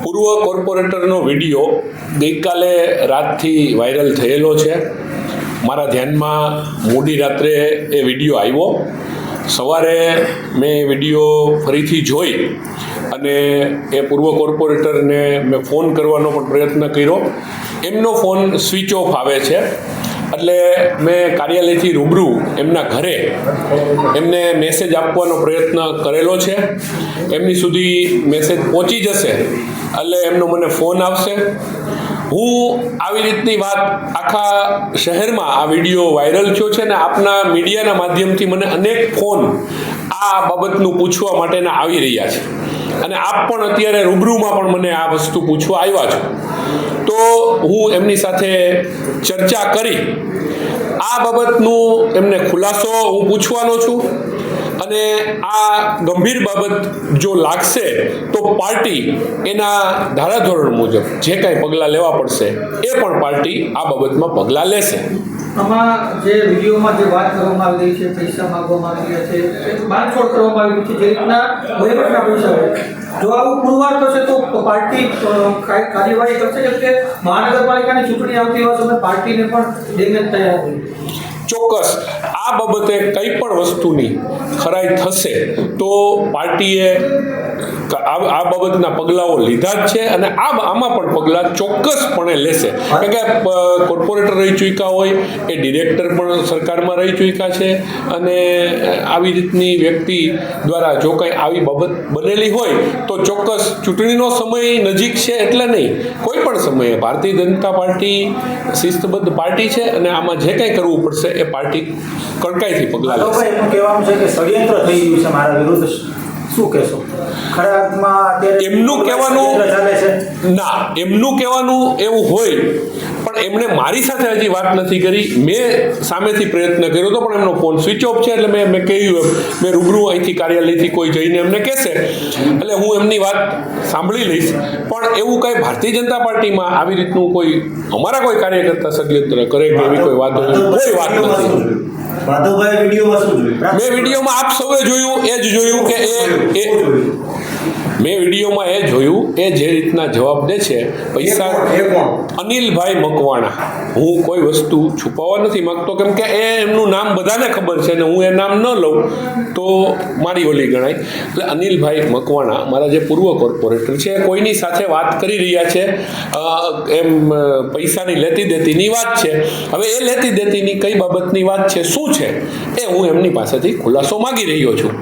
પૂર્વ કોર્પોરેટરનો વિડીયો ગઈકાલે રાતથી વાયરલ થયેલો છે. મારા ધ્યાનમાં મોડી રાત્રે એ વિડીયો આવ્યો. સવારે મેં વિડીયો ફરીથી જોઈ અને એ પૂર્વ કોર્પોરેટરને મેં ફોન કરવાનો પણ પ્રયત્ન કર્યો. એમનો ફોન સ્વિચ ઓફ આવે છે. એટલે મેં કાર્યાલયથી રૂબરૂ એમના ઘરે એમને મેસેજ આપવાનો પ્રયત્ન કરેલો છે. એમની સુધી મેસેજ પહોંચી જશે એટલે એમનો મને ફોન આવશે. હું આવી રીતની વાત આખા શહેરમાં આ વિડીયો વાયરલ થયો છે ને આપના મીડિયાના માધ્યમથી મને અનેક ફોન આ બાબતનું પૂછવા માટેના આવી રહ્યા છે અને આપ પણ અત્યારે રૂબરૂમાં પણ મને આ વસ્તુ પૂછવા આવ્યા છો. તો હું એમની સાથે ચર્ચા કરી આ બાબતનું એમને ખુલાસો હું પૂછવાનો છું અને આ ગંભીર બાબત જો લાગશે તો પાર્ટી એના ધારાધોરણ મુજબ જે કાંઈ પગલાં લેવા પડશે એ પણ પાર્ટી આ બાબતમાં પગલાં લેશે. આમાં જે વિડીયોમાં જે વાત કરવામાં આવી રહી છે, પૈસા માંગવામાં આવી રહ્યા છે, બાંધછોડ કરવામાં આવી રહી છે, જે રીતના વહીવટના પૈસા હોય, જો આવું પુરવાર થશે તો પાર્ટી કાર્યવાહી કરશે. કેમ કે મહાનગરપાલિકાની ચૂંટણી આવતી હોય સમય પાર્ટીને પણ ડેમેજ તૈયાર હોય. ચોક્કસ આ બાબતે કંઈ પણ વસ્તુની ખરાઈ થશે તો પાર્ટીએ આ બાબતના પગલાઓ લીધા જ છે અને આમાં પણ પગલાં ચોક્કસપણે લેશે. કારણ કે કોર્પોરેટર રહી ચૂક્યા હોય, એ ડિરેક્ટર પણ સરકારમાં રહી ચૂક્યા છે અને આવી રીતની વ્યક્તિ દ્વારા જો કંઈ આવી બાબત બનેલી હોય તો ચોક્કસ ચૂંટણીનો સમય નજીક છે એટલે નહીં, કોઈ પણ સમયે ભારતીય જનતા પાર્ટી શિસ્તબદ્ધ પાર્ટી છે અને આમાં જે કંઈ કરવું પડશે એ પાર્ટી કડકાઈથી પગલાં લેશે. એનું કહેવાનું છે કે ષડયંત્ર થઈ ગયું છે મારા વિરુદ્ધ, શું કહેશો? ખરા અર્થમાં એમનું કહેવાનું ના, એમનું કહેવાનું એવું હોય પણ એમણે મારી સાથે હજી વાત નથી કરી. મેં સામેથી પ્રયત્ન કર્યો હતો પણ એમનો ફોન સ્વિચ ઓફ છે એટલે મેં કહ્યું મેં રૂબરૂ અહીંથી કાર્યાલયથી કોઈ જઈને એમને કહેશે એટલે હું એમની વાત સાંભળી લઈશ. પણ એવું કાંઈ ભારતીય જનતા પાર્ટીમાં આવી રીતનું કોઈ અમારા કોઈ કાર્યકર્તા ષડયંત્ર કરે કે એવી કોઈ વાત નથી. મેં વિડીયોમાં આપ સૌએ જોયું એ જ જોયું કે મેં વિડીયોમાં એ જોયું એ જે રીતના જવાબ દે છે પૈસા અનિલભાઈ મકવાણા. હું કોઈ વસ્તુ છુપાવવા નથી માંગતો કેમ કે એમનું નામ બધાને ખબર છે અને હું એ નામ ન લઉં તો મારી ઓલી ગણાય. એટલે અનિલભાઈ મકવાણા મારા જે પૂર્વ કોર્પોરેટર છે કોઈની સાથે વાત કરી રહ્યા છે એમ પૈસાની લેતી દેતીની વાત છે. હવે એ લેતી દેતીની કઈ બાબતની વાત છે, શું છે એ હું એમની પાસેથી ખુલાસો માગી રહ્યો છું.